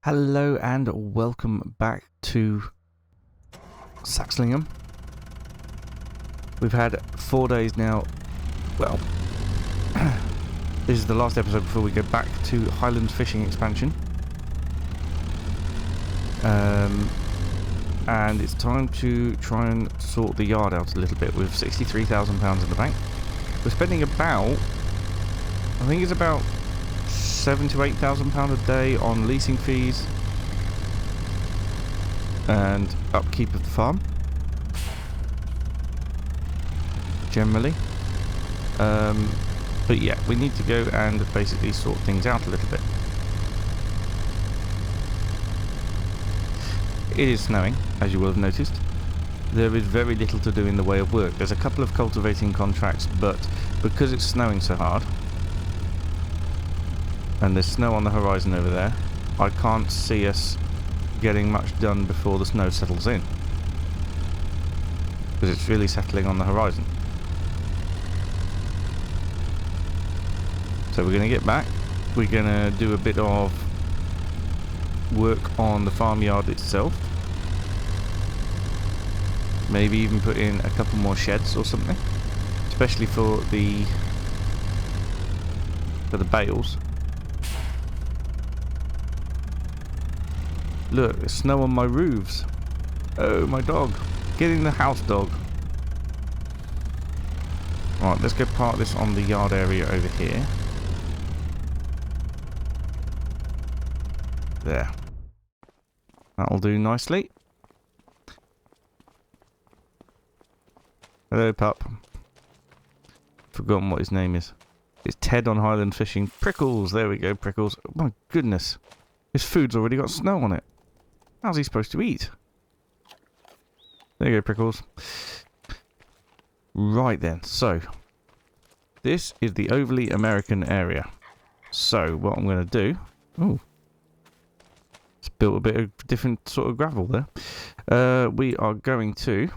Hello and welcome back to Saxlingham. We've had 4 days now. Well, this is the last episode before we go back to Highlands Fishing Expansion. And it's time to try and sort the yard out a little bit with £63,000 in the bank. We're spending about, I think it's about £7,000 to £8,000 a day on leasing fees and upkeep of the farm generally. But yeah, we need to go and basically sort things out a little bit. It is snowing, as you will have noticed. There is very little to do in the way of work. There's a couple of cultivating contracts, but because it's snowing so hard and there's snow on the horizon over there, I can't see us getting much done before the snow settles in, because it's really settling on the horizon. So we're going to get back, we're going to do a bit of work on the farmyard itself, maybe even put in a couple more sheds or something, especially for the bales. Look, there's snow on my roofs. Oh, my dog. Getting the house dog. Right, let's go park this on the yard area over here. There. That'll do nicely. Hello, pup. Forgotten what his name is. It's Ted on Highland Fishing. Prickles! There we go, Prickles. Oh my goodness. His food's already got snow on it. How's he supposed to eat? There you go, Prickles. Right then, so this is the overly American area. So what I'm going to do... Oh. It's built a bit of different sort of gravel there. We are going to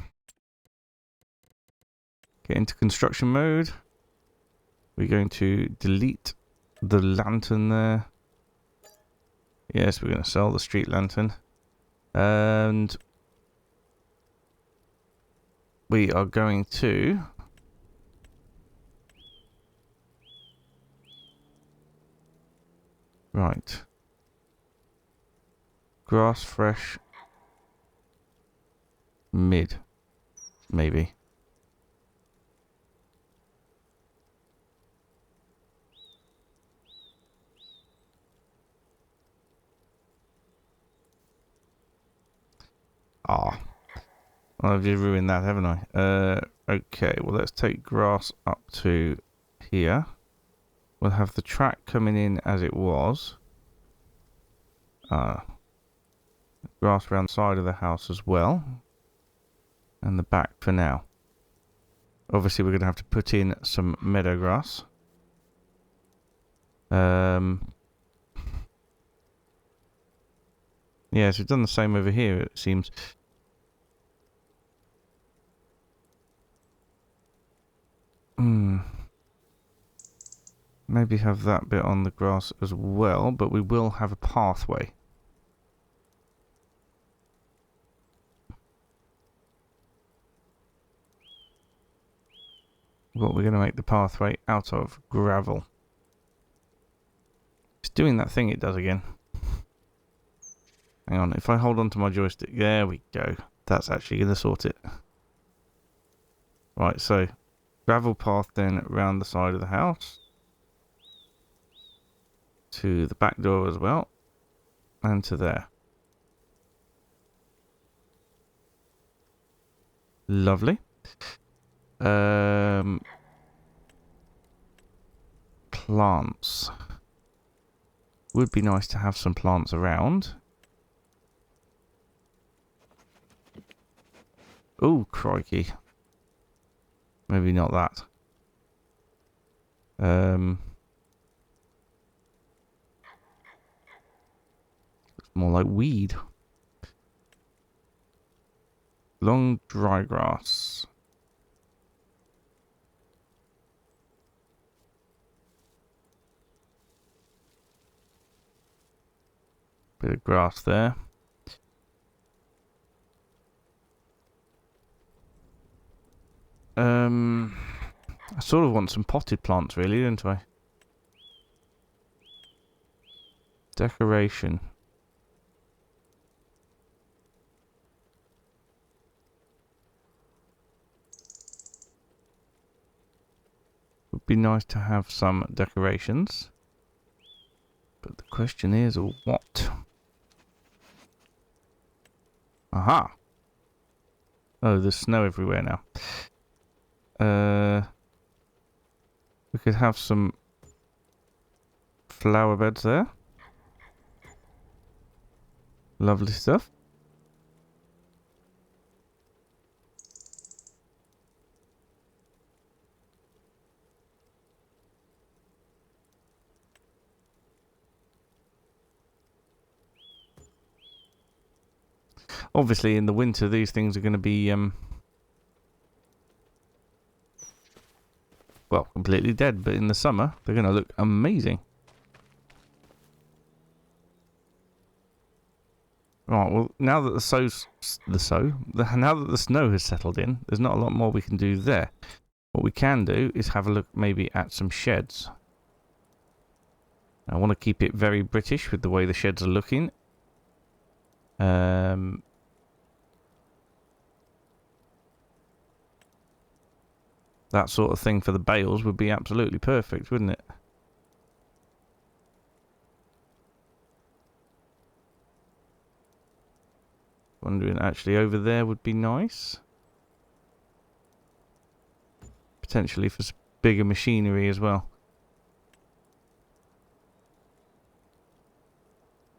get into construction mode. We're going to delete the lantern there. Yes, we're going to sell the street lantern. And we are going to grass fresh mid, maybe. I've just ruined that, haven't I? Okay, well, let's take grass up to here. We'll have the track coming in as it was. Grass around the side of the house as well. And the back for now. Obviously, we're going to have to put in some meadow grass. Yeah, so we've done the same over here, it seems. Maybe have that bit on the grass as well, but we will have a pathway. What we're going to make the pathway out of gravel. It's doing that thing it does again. Hang on, if I hold on to my joystick, there we go. That's actually going to sort it. Right, so gravel path then around the side of the house. To the back door as well. And to there. Lovely. Plants. Would be nice to have some plants around. Oh, crikey. Maybe not that. It's more like weed. Long dry grass. Bit of grass there. I sort of want some potted plants, really, don't I? Decoration. Would be nice to have some decorations. But the question is, what? Aha! Oh, there's snow everywhere now. We could have some flower beds there. Lovely stuff. Obviously, in the winter, these things are going to be, well, completely dead. But in the summer, they're going to look amazing. Right, well, now that now that the snow has settled in, there's not a lot more we can do there. What we can do is have a look maybe at some sheds. I want to keep it very British with the way the sheds are looking. That sort of thing for the bales would be absolutely perfect, wouldn't it? Wondering actually over there would be nice. Potentially for bigger machinery as well.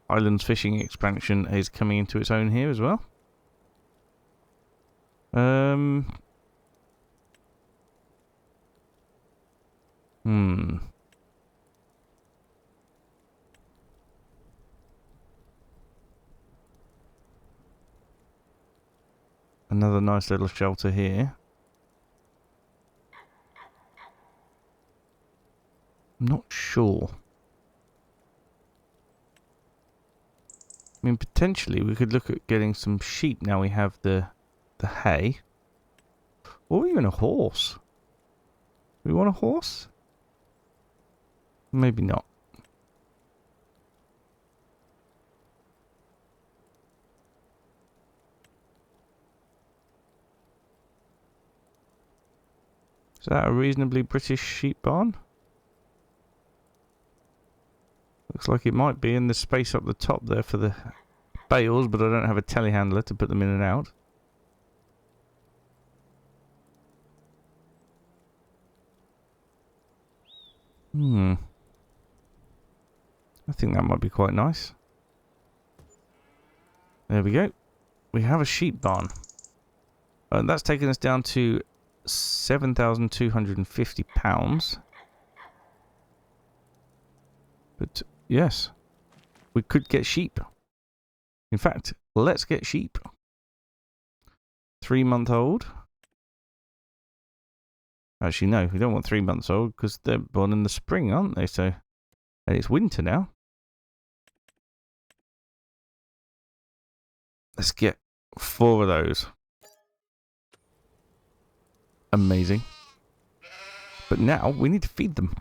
Islands fishing expansion is coming into its own here as well. Another nice little shelter here. I'm not sure. I mean, potentially we could look at getting some sheep now we have the hay. Or even a horse. We want a horse? Maybe not. Is that a reasonably British sheep barn? Looks like it might be in the space up the top there for the bales, but I don't have a telehandler to put them in and out. I think that might be quite nice. There we go. We have a sheep barn. That's taken us down to £7,250. But yes, we could get sheep. In fact, let's get sheep. 3-month-old. Actually, no, we don't want 3 months old because they're born in the spring, aren't they? So, and it's winter now. Let's get 4 of those. Amazing. But now we need to feed them.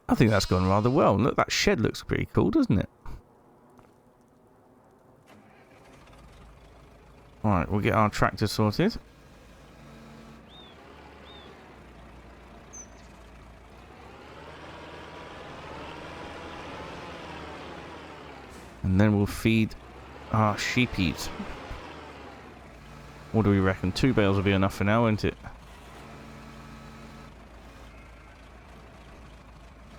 I think that's gone rather well. Look, that shed looks pretty cool, doesn't it? Alright, we'll get our tractor sorted. And then we'll feed our sheepies. What do we reckon? 2 bales will be enough for now, won't it?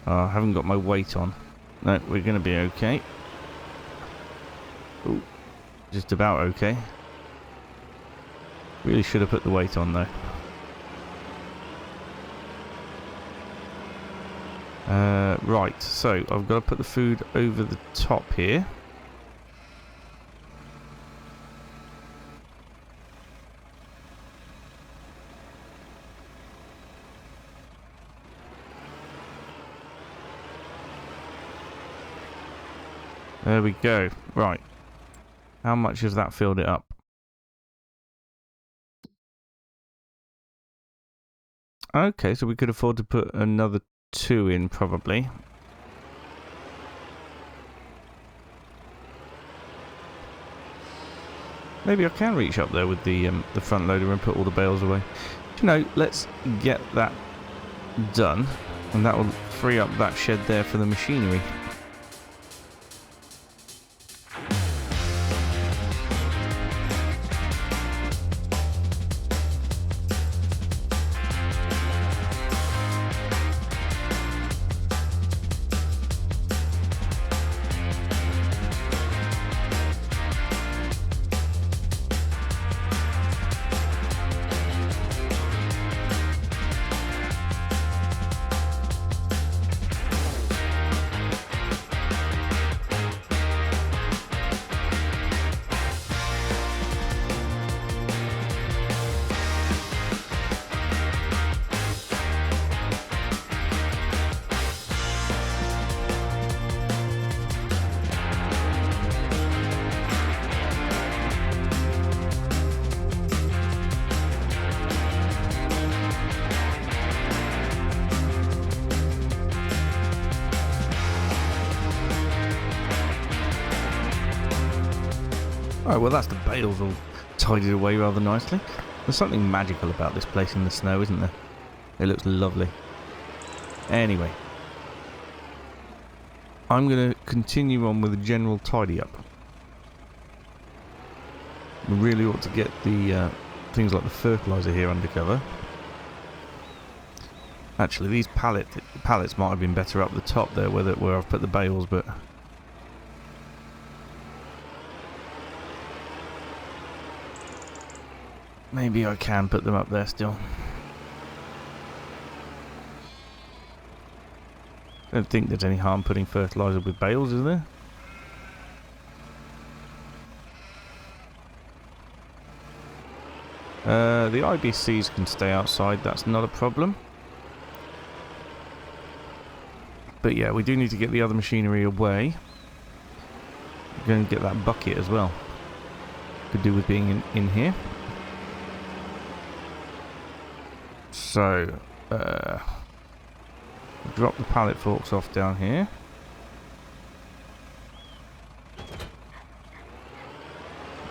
Oh, I haven't got my weight on. No, we're going to be okay. Ooh, just about okay. Really should have put the weight on though. Right, so I've got to put the food over the top here. There we go. Right. How much has that filled it up? Okay, so we could afford to put another 2 in, probably. Maybe I can reach up there with the front loader and put all the bales away. You know, let's get that done, and that will free up that shed there for the machinery. Alright, well that's the bales all tidied away rather nicely. There's something magical about this place in the snow, isn't there? It looks lovely. Anyway, I'm going to continue on with the general tidy up. We really ought to get the things like the fertiliser here under cover. Actually, these pallets might have been better up the top there where I've put the bales, but maybe I can put them up there still. I don't think there's any harm putting fertiliser with bales, is there? The IBCs can stay outside, that's not a problem. But yeah, we do need to get the other machinery away. We're going to get that bucket as well. Could do with being in here. So, drop the pallet forks off down here.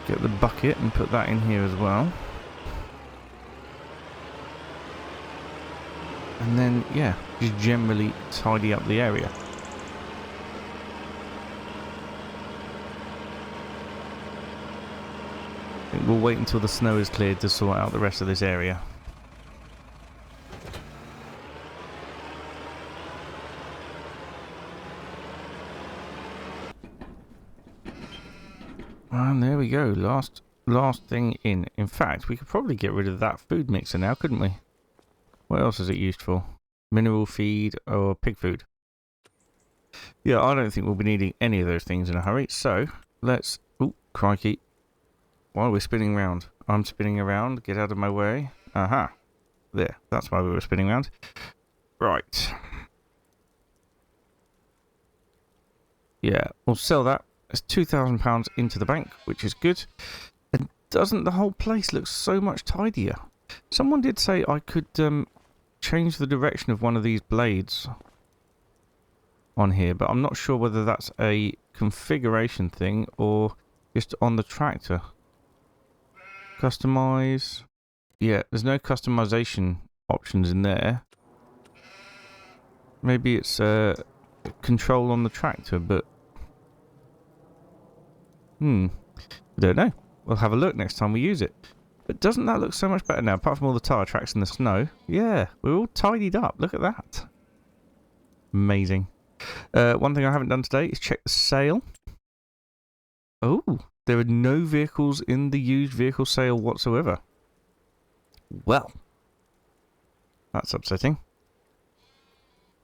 Get the bucket and put that in here as well. And then, yeah, just generally tidy up the area. I think we'll wait until the snow is cleared to sort out the rest of this area. And there we go, last thing in. In fact, we could probably get rid of that food mixer now, couldn't we? What else is it used for? Mineral feed or pig food? Yeah, I don't think we'll be needing any of those things in a hurry. So, let's... Oh, crikey. While we're spinning around. I'm spinning around. Get out of my way. Aha. There. That's why we were spinning around. Right. Yeah, we'll sell that. It's £2,000 into the bank, which is good. And doesn't the whole place look so much tidier? Someone did say I could change the direction of one of these blades on here, but I'm not sure whether that's a configuration thing or just on the tractor. Customize. Yeah, there's no customization options in there. Maybe it's control on the tractor, but I don't know. We'll have a look next time we use it. But doesn't that look so much better now, apart from all the tyre tracks in the snow? Yeah, we're all tidied up. Look at that. Amazing. One thing I haven't done today is check the sale. Oh, there are no vehicles in the used vehicle sale whatsoever. Well, that's upsetting.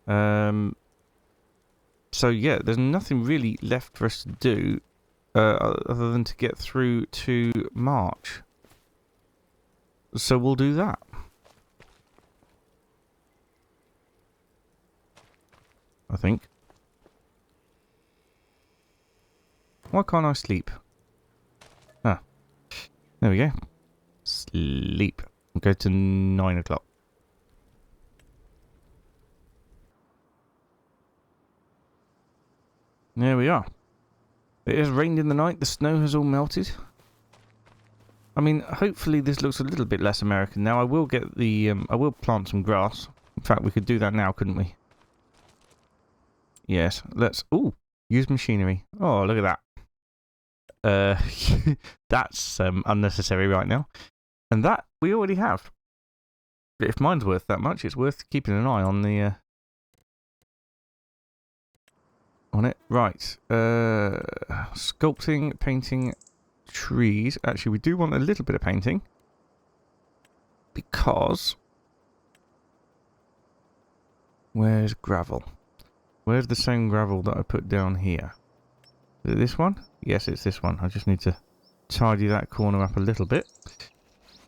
So yeah, there's nothing really left for us to do other than to get through to March. So we'll do that. I think. Why can't I sleep? Ah, there we go. Sleep. Go to 9 o'clock. There we are. It has rained in the night. The snow has all melted. I mean, hopefully this looks a little bit less American now. I will get the... I will plant some grass. In fact, we could do that now, couldn't we? Yes. Let's... Ooh. Use machinery. Oh, look at that. That's unnecessary right now. And that we already have. If mine's worth that much, it's worth keeping an eye on the... on it. Right. Sculpting, painting, trees. Actually, we do want a little bit of painting. Because... Where's gravel? Where's the same gravel that I put down here? Is it this one? Yes, it's this one. I just need to tidy that corner up a little bit.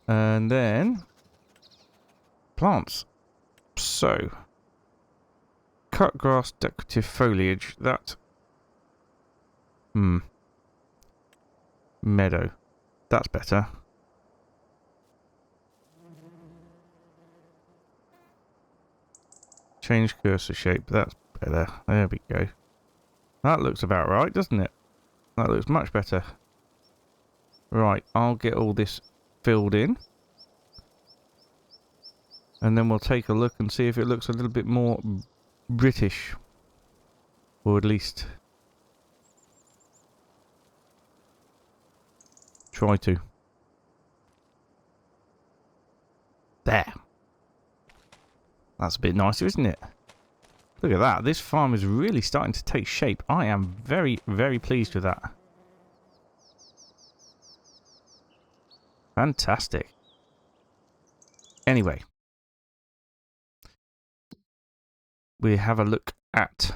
And then... Plants. So... Cut grass, decorative foliage. That... Meadow. That's better. Change cursor shape. That's better. There we go. That looks about right, doesn't it? That looks much better. Right, I'll get all this filled in. And then we'll take a look and see if it looks a little bit more British. Or at least... try to. There. That's a bit nicer, isn't it? Look at that. This farm is really starting to take shape. I am very, very pleased with that. Fantastic. Anyway. We have a look at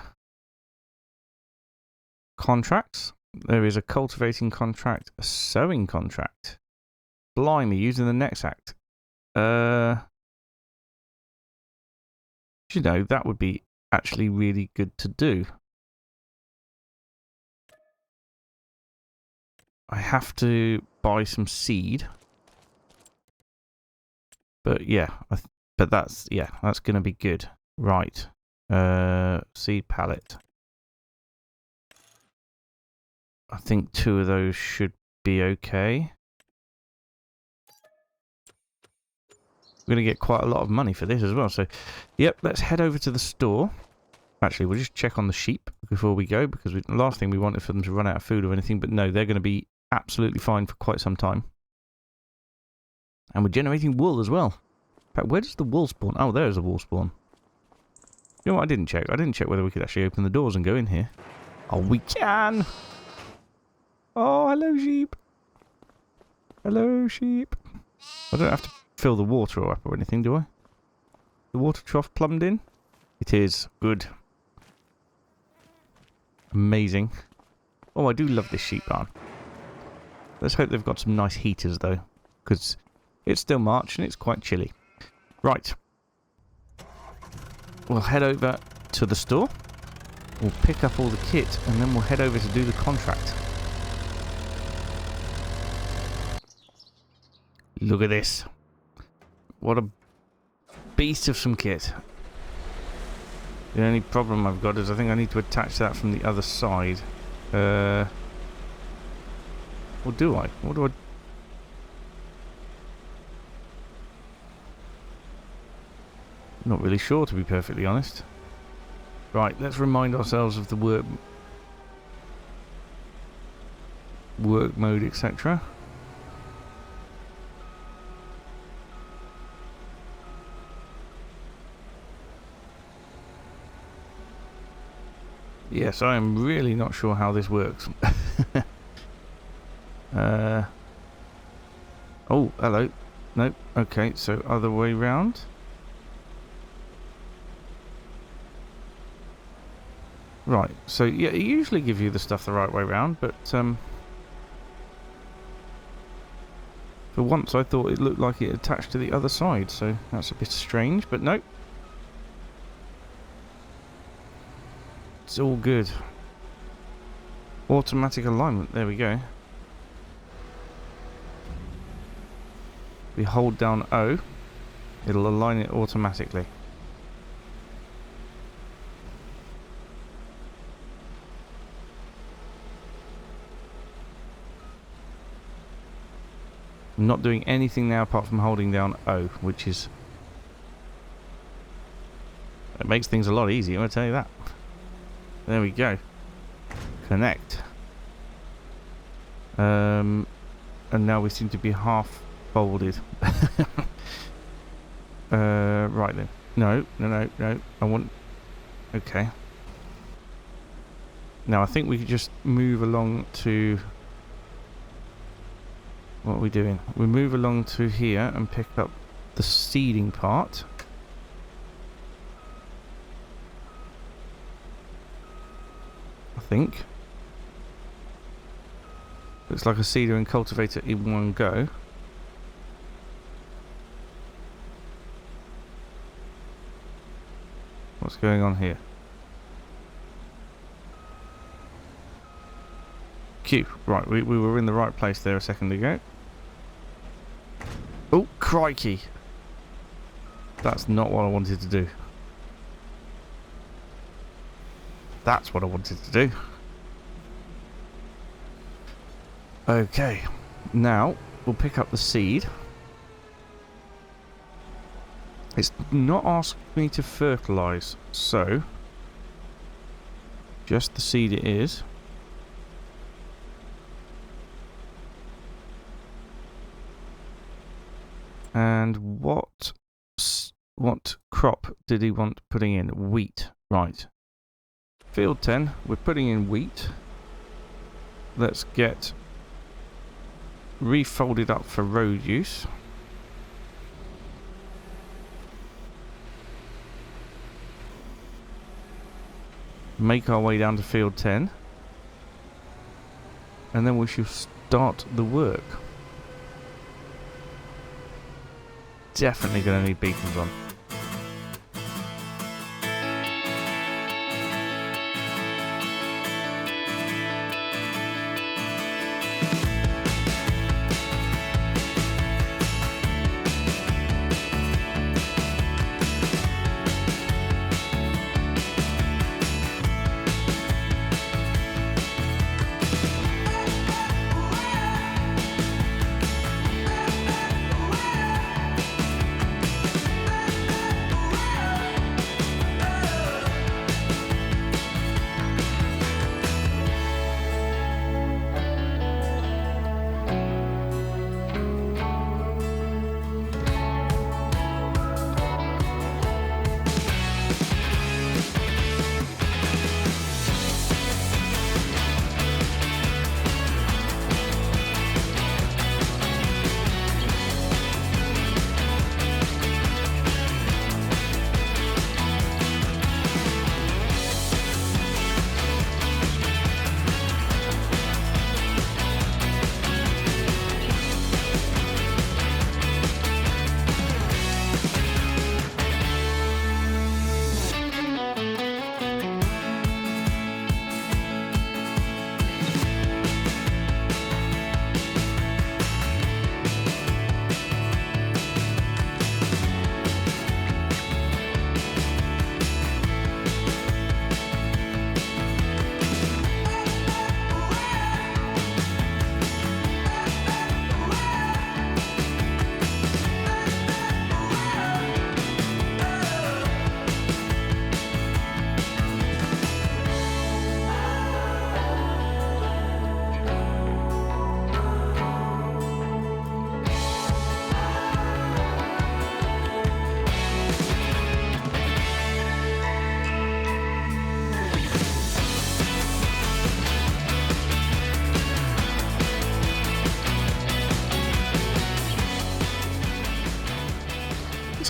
contracts. There is a cultivating contract, a sowing contract. Blimey, using the next act. You know, that would be actually really good to do. I have to buy some seed. But yeah, but that's going to be good. Right. Seed pallet. I think 2 of those should be okay. We're going to get quite a lot of money for this as well. So, yep, let's head over to the store. Actually, we'll just check on the sheep before we go, because the last thing we wanted for them to run out of food or anything. But no, they're going to be absolutely fine for quite some time. And we're generating wool as well. In fact, where does the wool spawn? Oh, there's a wool spawn. You know what I didn't check? I didn't check whether we could actually open the doors and go in here. Oh, we can! Oh, hello, sheep. Hello, sheep. I don't have to fill the water up or anything, do I? The water trough plumbed in? It is. Good. Amazing. Oh, I do love this sheep barn. Let's hope they've got some nice heaters, though. Because it's still March and it's quite chilly. Right. We'll head over to the store. We'll pick up all the kit and then we'll head over to do the contract. Look at this. What a beast of some kit. The only problem I've got is I think I need to attach that from the other side. Or do I? What do I... Not really sure, to be perfectly honest. Right, let's remind ourselves of the work mode, etc. Yes, I am really not sure how this works. Oh, hello. Nope. Okay, so other way round. Right, so yeah, it usually gives you the stuff the right way round, but for once I thought it looked like it attached to the other side, so that's a bit strange, but nope. It's all good. Automatic alignment, there we go. We hold down O, it'll align it automatically. I'm not doing anything now apart from holding down O, which is... It makes things a lot easier, I'll tell you that. There we go. Connect. And now we seem to be half folded. Right then. No. I want... Okay. Now I think we could just move along to... What are we doing? We move along to here and pick up the seeding part. I think. Looks like a seeder and cultivator in one go. What's going on here? Q. Right, we were in the right place there a second ago. Oh, crikey. That's not what I wanted to do. That's what I wanted to do. Okay. Now, we'll pick up the seed. It's not asking me to fertilise, so... Just the seed it is. And what crop did he want putting in? Wheat. Right. Field 10, we're putting in wheat. Let's get refolded up for road use. Make our way down to field 10. And then we shall start the work. Definitely going to need beacons on.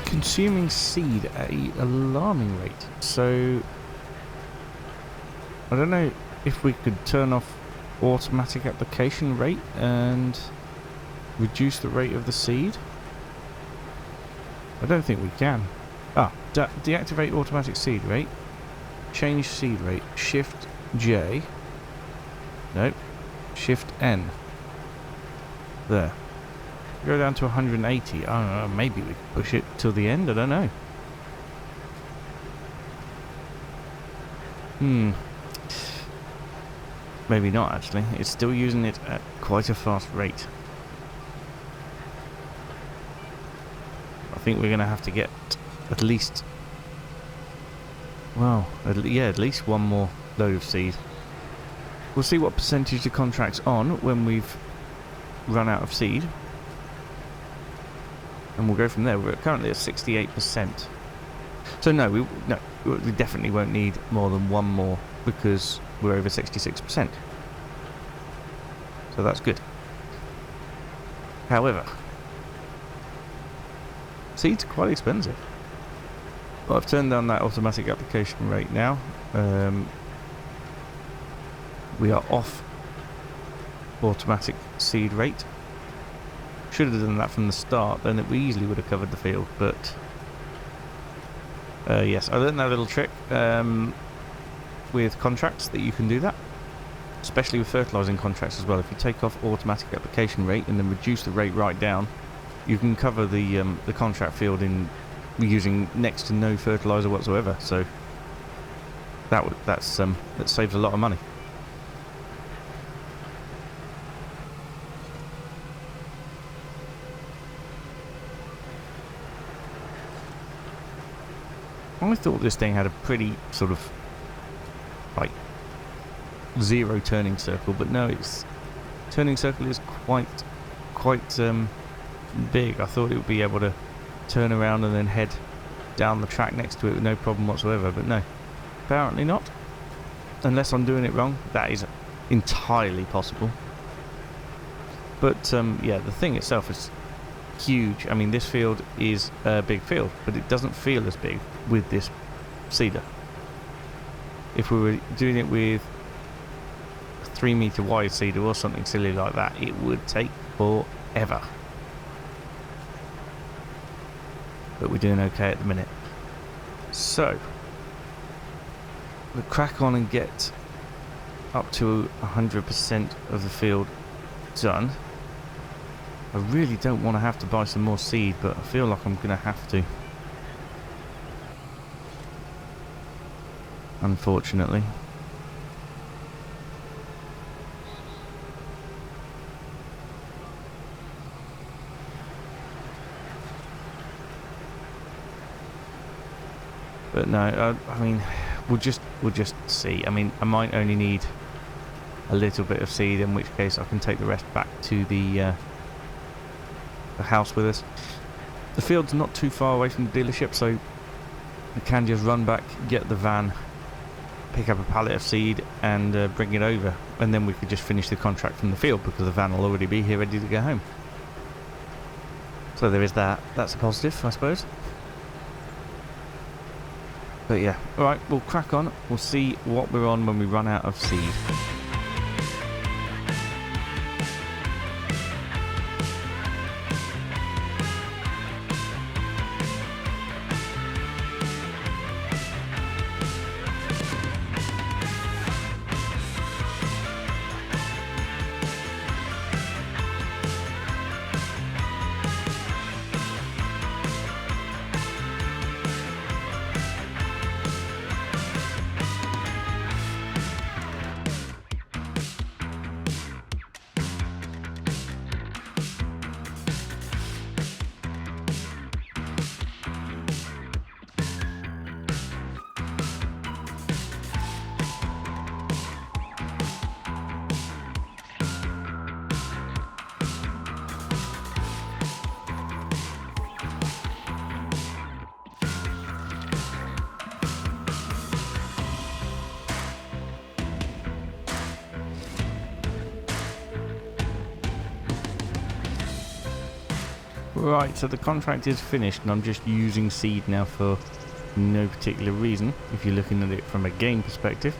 Consuming seed at an alarming rate. So I don't know if we could turn off automatic application rate and reduce the rate of the seed. I don't think we can. Deactivate automatic seed rate, change seed rate, shift J, Nope. Shift N. There. Go down to 180. I don't know, maybe we can push it till the end, I don't know. Maybe not, actually. It's still using it at quite a fast rate. I think we're going to have to get at least... well, yeah, at least one more load of seed. We'll see what percentage the contract's on when we've run out of seed. And we'll go from there. We're currently at 68%. So no, we definitely won't need more than one more because we're over 66%. So that's good. However, seeds are quite expensive. Well, I've turned down that automatic application rate now. We are off automatic seed rate. Should have done that from the start, then we easily would have covered the field, but yes, I learned that little trick with contracts that you can do that, especially with fertilising contracts as well. If you take off automatic application rate and then reduce the rate right down, you can cover the contract field in using next to no fertiliser whatsoever. So that saves a lot of money. I thought this thing had a pretty sort of like zero turning circle, but no, its turning circle is quite big. I thought it would be able to turn around and then head down the track next to it with no problem whatsoever, but no, apparently not. Unless I'm doing it wrong, that is entirely possible. But yeah, the thing itself is huge. I mean, this field is a big field, but it doesn't feel as big with this seeder. If we were doing it with a 3 meter wide seeder or something silly like that, it would take forever. But we're doing okay at the minute. So we'll crack on and get up to 100% of the field done. I really don't want to have to buy some more seed, but I feel like I'm going to have to. Unfortunately. But no, I mean, we'll just see. I mean, I might only need a little bit of seed, in which case I can take the rest back to the house with us. The field's not too far away from the dealership, so we can just run back, get the van, pick up a pallet of seed and bring it over, and then we could just finish the contract from the field because the van will already be here ready to go home. So there is that. That's a positive, I suppose. But yeah, alright, we'll crack on. We'll see what we're on when we run out of seed. Right, so the contract is finished and I'm just using seed now for no particular reason, if you're looking at it from a game perspective.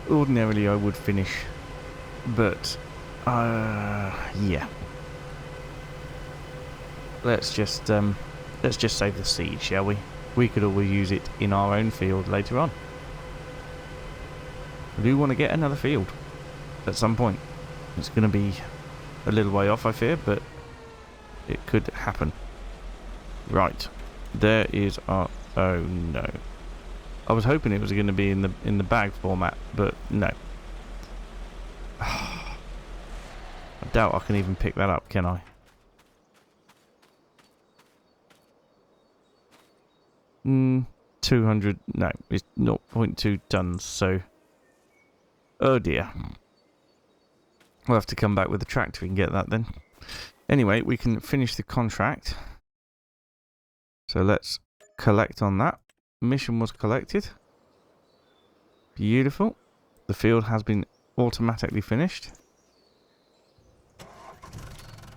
Ordinarily I would finish, but yeah. Let's just save the seed, shall we? We could always use it in our own field later on. I do want to get another field. at some point. It's going to be a little way off, I fear, but it could happen. Right. There is our... Oh, no. I was hoping it was going to be in the bag format, but no. I doubt I can even pick that up, can I? 200... No, it's 0.2 tons, so... Oh dear. We'll have to come back with the tractor and get that then. Anyway, we can finish the contract. So let's collect on that. Mission was collected. Beautiful. The field has been automatically finished.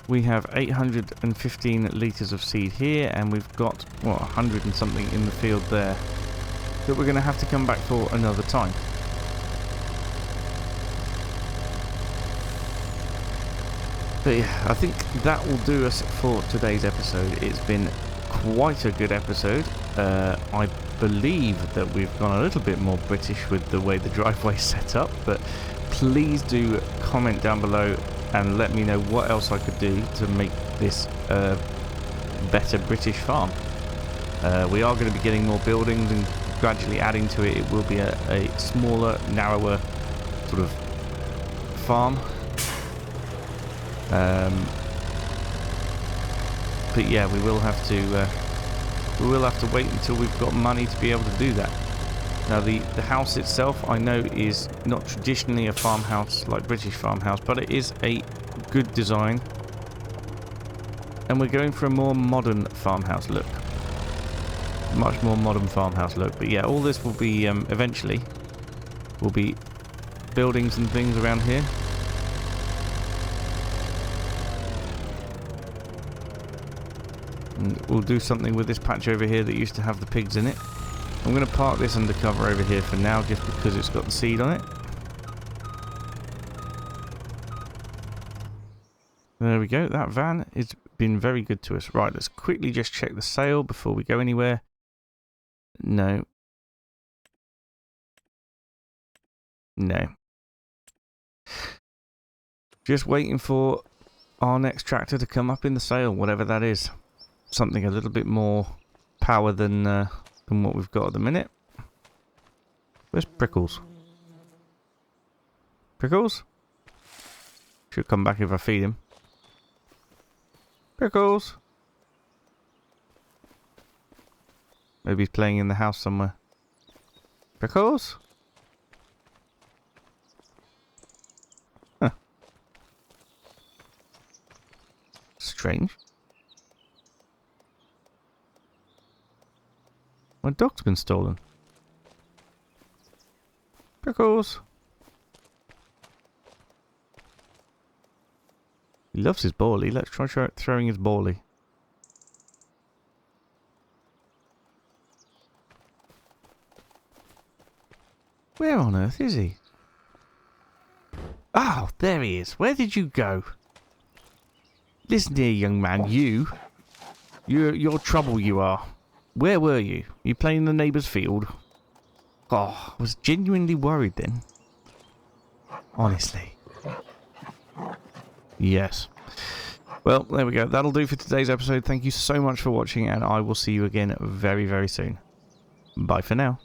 We have 815 litres of seed here, and we've got, what, 100 and something in the field there that we're going to have to come back for another time. But yeah, I think that will do us for today's episode. It's been quite a good episode. I believe that we've gone a little bit more British with the way the driveway's set up, but please do comment down below and let me know what else I could do to make this a better British farm. We are going to be getting more buildings and gradually adding to it. It will be a smaller, narrower sort of farm. But yeah, we will have to wait until we've got money to be able to do that. Now the house itself, I know, is not traditionally a farmhouse like British farmhouse, but it is a good design, and we're going for a more modern farmhouse look, much more modern farmhouse look. But yeah, all this will be eventually will be buildings and things around here. And we'll do something with this patch over here that used to have the pigs in it. I'm going to park this undercover over here for now, just because it's got the seed on it. There we go. That van has been very good to us. Right, let's quickly just check the sale before we go anywhere. No. No. Just waiting for our next tractor to come up in the sale, whatever that is. Something a little bit more power than what we've got at the minute. Where's Prickles? Prickles? Should come back if I feed him. Prickles! Maybe he's playing in the house somewhere. Prickles? Huh. Strange. My dog's been stolen. Prickles! He loves his bally. Let's try throwing his bally. Where on earth is he? Oh, there he is. Where did you go? Listen here, young man. You're trouble, you are. Where were you? You playing in the neighbour's field? Oh, I was genuinely worried then. Honestly. Yes. Well, there we go. That'll do for today's episode. Thank you so much for watching, and I will see you again very, very soon. Bye for now.